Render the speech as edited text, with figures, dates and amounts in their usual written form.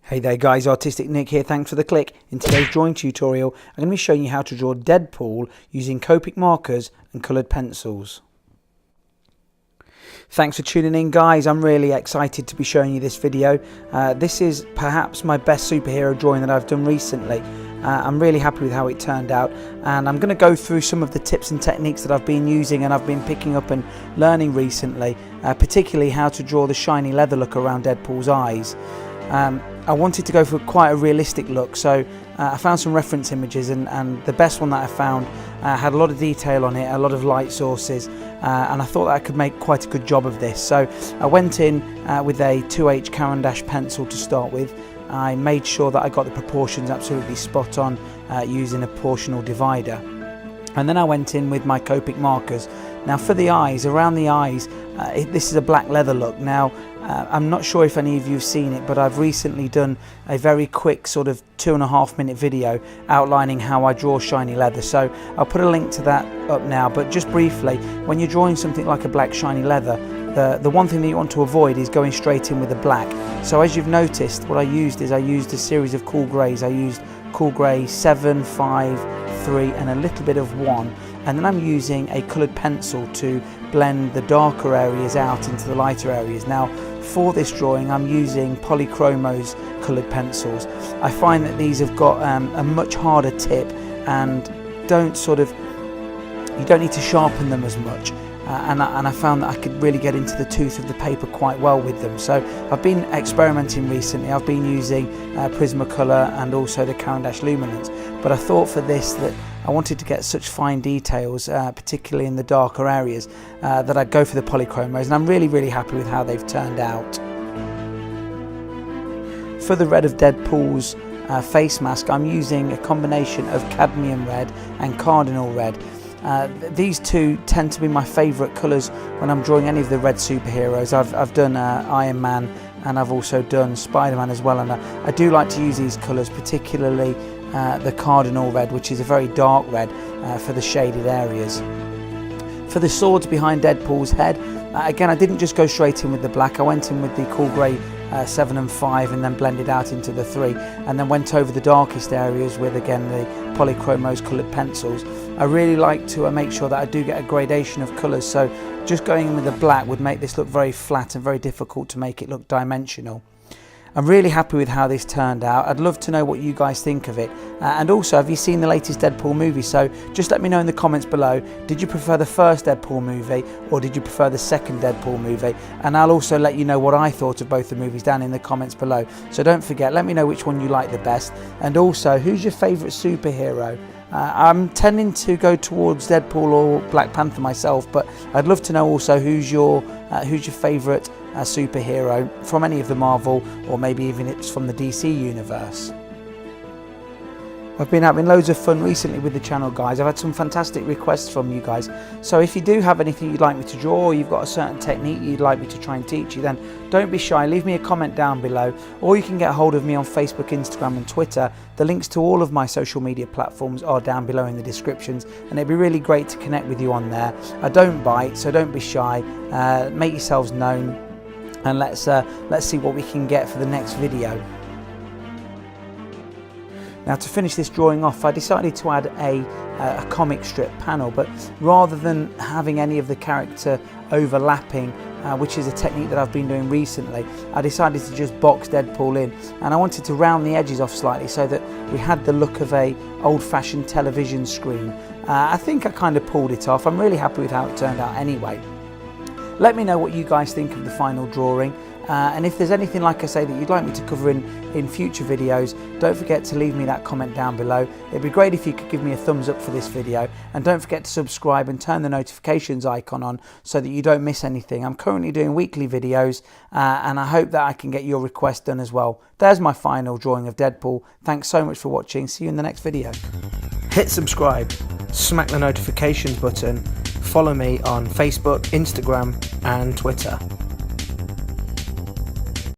Hey there guys, Artistic Nick here, thanks for the click. In today's drawing tutorial, I'm going to be showing you how to draw Deadpool using Copic markers and coloured pencils. Thanks for tuning in guys, I'm really excited to be showing you this video. This is perhaps my best superhero drawing that I've done recently. I'm really happy with how it turned out, and I'm going to go through some of the tips and techniques that I've been using and I've been picking up and learning recently, particularly how to draw the shiny leather look around Deadpool's eyes. I wanted to go for quite a realistic look, so I found some reference images, and the best one that I found had a lot of detail on it, a lot of light sources, and I thought that I could make quite a good job of this. So I went in with a 2H Caran D'ache pencil to start with. I made sure that I got the proportions absolutely spot on using a portional divider. And then I went in with my Copic markers. Now for the eyes, around the eyes, this is a black leather look. Now I'm not sure if any of you have seen it, but I've recently done a very quick sort of 2.5 minute video outlining how I draw shiny leather. So I'll put a link to that up now, but just briefly, when you're drawing something like a black shiny leather, the one thing that you want to avoid is going straight in with the black. So as you've noticed, what I used a series of cool greys. I used cool grey 7, 5, 3 and a little bit of 1, and then I'm using a coloured pencil to blend the darker areas out into the lighter areas. Now for this drawing I'm using POLYCHROMOS coloured pencils. I find that these have got a much harder tip and you don't need to sharpen them as much. And I found that I could really get into the tooth of the paper quite well with them. So I've been experimenting recently. I've been using Prismacolor and also the Caran D'ache Luminance, but I thought for this that I wanted to get such fine details, particularly in the darker areas, that I'd go for the POLYCHROMOS, and I'm really happy with how they've turned out. For the red of Deadpool's face mask, I'm using a combination of cadmium red and cardinal red. These two tend to be my favourite colours when I'm drawing any of the red superheroes. I've done Iron Man, and I've also done Spider-Man as well, and I do like to use these colours, particularly the cardinal red, which is a very dark red for the shaded areas. For the swords behind Deadpool's head, again I didn't just go straight in with the black. I went in with the cool grey 7 and 5 and then blended out into the 3, and then went over the darkest areas with again the POLYCHROMOS coloured pencils. I really like to make sure that I do get a gradation of colours, so just going in with the black would make this look very flat and very difficult to make it look dimensional. I'm really happy with how this turned out. I'd love to know what you guys think of it, and also have you seen the latest Deadpool movie? So just let me know in the comments below, did you prefer the first Deadpool movie or did you prefer the second Deadpool movie? And I'll also let you know what I thought of both the movies down in the comments below. So don't forget, let me know which one you like the best, and also who's your favourite superhero? I'm tending to go towards Deadpool or Black Panther myself, but I'd love to know also who's your favourite superhero from any of the Marvel, or maybe even it's from the DC universe. I've been having loads of fun recently with the channel guys. I've had some fantastic requests from you guys, so if you do have anything you'd like me to draw, or you've got a certain technique you'd like me to try and teach you, then don't be shy, leave me a comment down below, or you can get a hold of me on Facebook, Instagram and Twitter. The links to all of my social media platforms are down below in the descriptions, and it'd be really great to connect with you on there. I don't bite, so don't be shy, make yourselves known, and let's see what we can get for the next video. Now to finish this drawing off, I decided to add a comic strip panel, but rather than having any of the character overlapping, which is a technique that I've been doing recently, I decided to just box Deadpool in, and I wanted to round the edges off slightly so that we had the look of a old-fashioned television screen. I think I kind of pulled it off. I'm really happy with how it turned out anyway. Let me know what you guys think of the final drawing, and if there's anything, like I say, that you'd like me to cover in future videos, don't forget to leave me that comment down below. It'd be great if you could give me a thumbs up for this video, and don't forget to subscribe and turn the notifications icon on so that you don't miss anything. I'm currently doing weekly videos, and I hope that I can get your request done as well. There's my final drawing of Deadpool. Thanks so much for watching. See you in the next video. Hit subscribe, smack the notifications button, follow me on Facebook, Instagram and Twitter.